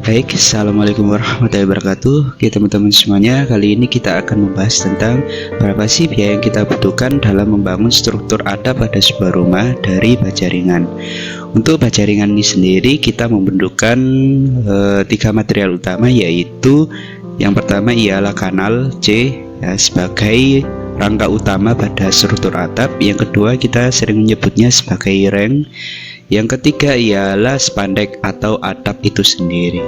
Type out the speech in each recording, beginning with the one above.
Baik, assalamualaikum warahmatullahi wabarakatuh. Oke teman-teman semuanya, kali ini kita akan membahas tentang berapa sih biaya yang kita butuhkan dalam membangun struktur atap pada sebuah rumah dari baja ringan. Untuk baja ringan ini sendiri kita membentukkan 3 material utama, yaitu yang pertama ialah kanal C ya, sebagai rangka utama pada struktur atap. Yang kedua kita sering menyebutnya sebagai reng. Yang ketiga ialah spandek atau atap itu sendiri.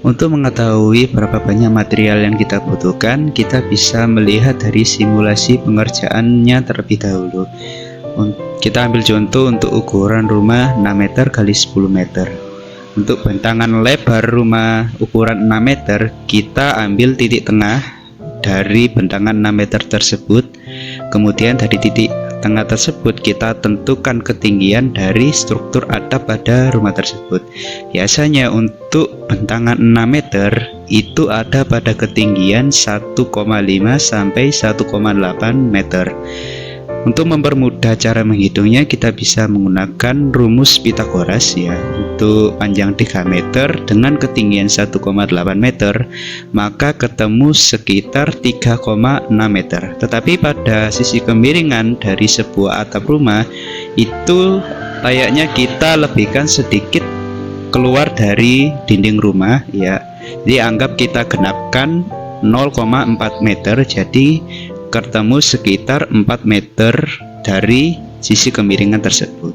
Untuk mengetahui berapa banyak material yang kita butuhkan, kita bisa melihat dari simulasi pengerjaannya terlebih dahulu. Kita ambil contoh untuk ukuran rumah 6 meter kali 10 meter. Untuk bentangan lebar rumah ukuran 6 meter, kita ambil titik tengah dari bentangan 6 meter tersebut. Kemudian dari titik tengah tersebut kita tentukan ketinggian dari struktur atap pada rumah tersebut. Biasanya untuk bentangan 6 meter itu ada pada ketinggian 1,5 sampai 1,8 meter. Untuk mempermudah cara menghitungnya, kita bisa menggunakan rumus Pythagoras ya. Untuk panjang 3 meter dengan ketinggian 1,8 meter, maka ketemu sekitar 3,6 meter. Tetapi pada sisi kemiringan dari sebuah atap rumah itu layaknya kita lebihkan sedikit keluar dari dinding rumah ya. Jadi anggap kita genapkan 0,4 meter, jadi ketemu sekitar 4 meter dari sisi kemiringan tersebut.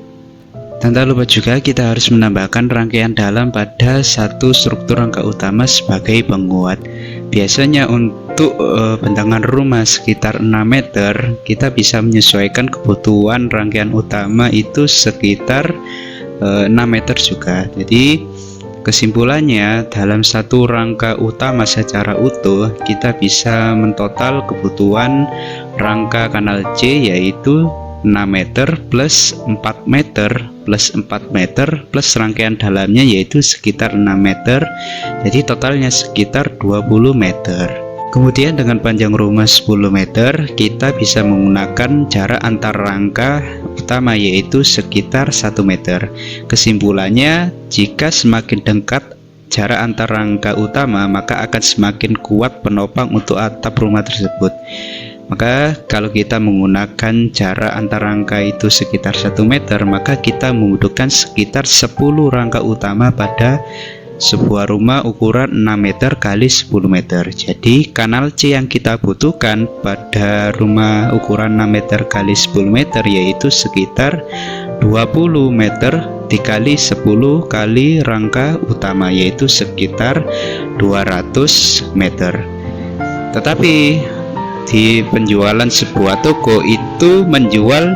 Dan tak lupa juga kita harus menambahkan rangkaian dalam pada satu struktur rangka utama sebagai penguat. Biasanya untuk bentangan rumah sekitar 6 meter, kita bisa menyesuaikan kebutuhan rangkaian utama itu sekitar 6 meter juga. Jadi kesimpulannya, dalam satu rangka utama secara utuh kita bisa mentotal kebutuhan rangka kanal C, yaitu 6 meter plus 4 meter plus 4 meter plus rangkaian dalamnya yaitu sekitar 6 meter. Jadi totalnya sekitar 20 meter. Kemudian dengan panjang rumah 10 meter, kita bisa menggunakan jarak antar rangka utama yaitu sekitar 1 meter. Kesimpulannya, jika semakin dekat jarak antar rangka utama, maka akan semakin kuat penopang untuk atap rumah tersebut. Maka kalau kita menggunakan jarak antar rangka itu sekitar 1 meter, maka kita membutuhkan sekitar 10 rangka utama pada sebuah rumah ukuran 6 meter kali 10 meter. Jadi kanal C yang kita butuhkan pada rumah ukuran 6 meter kali 10 meter yaitu sekitar 20 meter dikali 10 kali rangka utama, yaitu sekitar 200 meter. Tetapi di penjualan sebuah toko itu menjual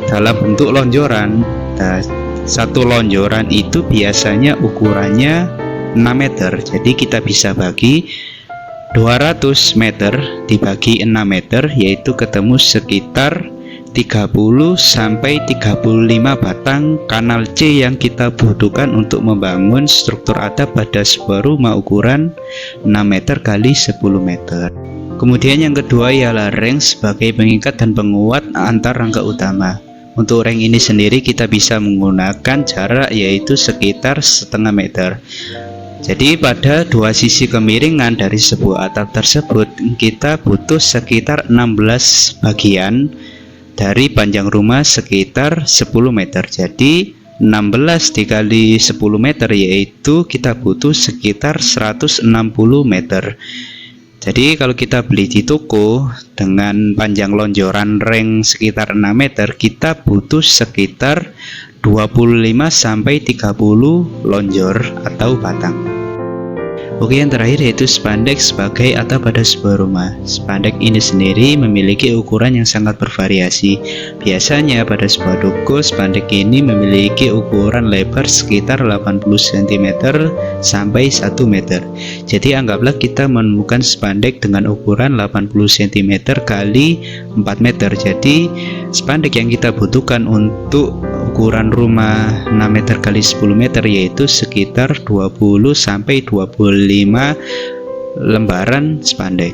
dalam bentuk lonjoran. Nah, satu lonjoran itu biasanya ukurannya 6 meter. Jadi kita bisa bagi 200 meter dibagi 6 meter, yaitu ketemu sekitar 30 sampai 35 batang kanal C yang kita butuhkan untuk membangun struktur atap pada sebuah rumah ukuran 6 meter kali 10 meter. Kemudian yang kedua ialah reng sebagai pengikat dan penguat antar rangka utama. Untuk reng ini sendiri kita bisa menggunakan jarak yaitu sekitar setengah meter. Jadi pada dua sisi kemiringan dari sebuah atap tersebut kita butuh sekitar 16 bagian dari panjang rumah sekitar 10 meter. Jadi 16 dikali 10 meter yaitu kita butuh sekitar 160 meter. Jadi kalau kita beli di toko dengan panjang lonjoran reng sekitar 6 meter, kita butuh sekitar 25 sampai 30 lonjor atau batang. Oke, yang terakhir yaitu spandek sebagai atap pada sebuah rumah. Spandek ini sendiri memiliki ukuran yang sangat bervariasi. Biasanya pada sebuah toko, spandek ini memiliki ukuran lebar sekitar 80 cm sampai 1 meter. Jadi anggaplah kita menemukan spandek dengan ukuran 80 cm kali 4 meter. Jadi spandek yang kita butuhkan untuk ukuran rumah 6 meter kali 10 meter yaitu sekitar 20 sampai 25 lembaran spandek.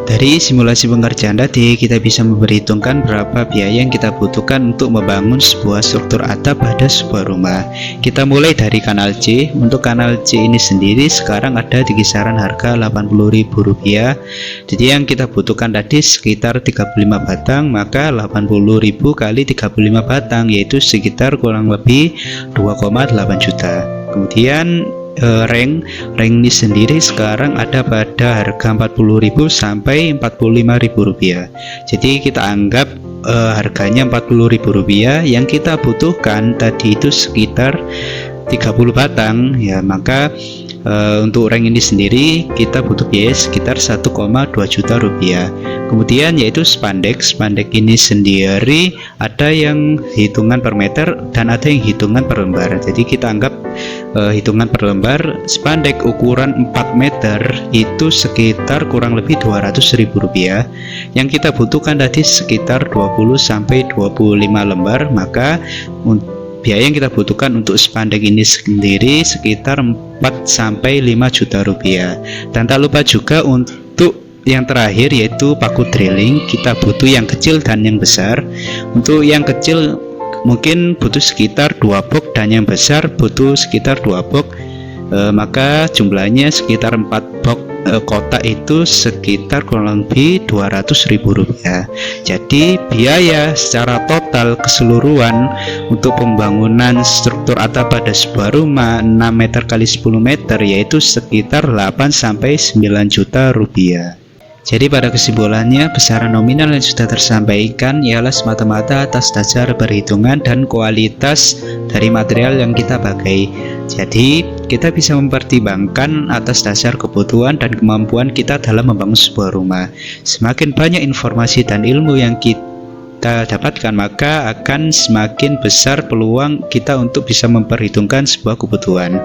Dari simulasi pengerjaan tadi, kita bisa memperhitungkan berapa biaya yang kita butuhkan untuk membangun sebuah struktur atap pada sebuah rumah. Kita mulai dari kanal C. Untuk kanal C ini sendiri sekarang ada di kisaran harga Rp80.000. Jadi yang kita butuhkan tadi sekitar 35 batang, maka 80.000 kali 35 batang yaitu sekitar kurang lebih 2,8 juta. Kemudian ring ini sendiri sekarang ada pada harga Rp40.000 sampai Rp45.000. Jadi kita anggap harganya Rp40.000. Yang kita butuhkan tadi itu sekitar 30 batang ya, maka untuk ring ini sendiri kita butuh biaya sekitar 1,2 juta rupiah. Kemudian yaitu spandek ini sendiri ada yang hitungan per meter dan ada yang hitungan per lembar. Jadi kita anggap hitungan per lembar spandek ukuran 4 meter itu sekitar kurang lebih Rp200.000. Yang kita butuhkan tadi sekitar 20 sampai 25 lembar, maka biaya yang kita butuhkan untuk spandek ini sendiri sekitar 4 sampai 5 juta rupiah. Dan tak lupa juga untuk yang terakhir yaitu paku drilling, kita butuh yang kecil dan yang besar. Untuk yang kecil mungkin butuh sekitar 2 box dan yang besar butuh sekitar 2 box, maka jumlahnya sekitar 4 box kotak itu sekitar kurang lebih Rp200.000. Jadi biaya secara total keseluruhan untuk pembangunan struktur atap pada sebuah rumah 6 meter kali 10 meter yaitu sekitar 8 sampai 9 juta rupiah. Jadi pada kesimpulannya, besaran nominal yang sudah tersampaikan ialah semata-mata atas dasar perhitungan dan kualitas dari material yang kita pakai. Jadi kita bisa mempertimbangkan atas dasar kebutuhan dan kemampuan kita dalam membangun sebuah rumah. Semakin banyak informasi dan ilmu yang kita dapatkan, maka akan semakin besar peluang kita untuk bisa memperhitungkan sebuah kebutuhan.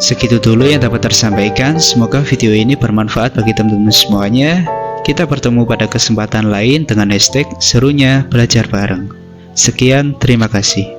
Segitu dulu yang dapat tersampaikan. Semoga video ini bermanfaat bagi teman-teman semuanya. Kita bertemu pada kesempatan lain dengan hashtag serunya belajar bareng. Sekian, terima kasih.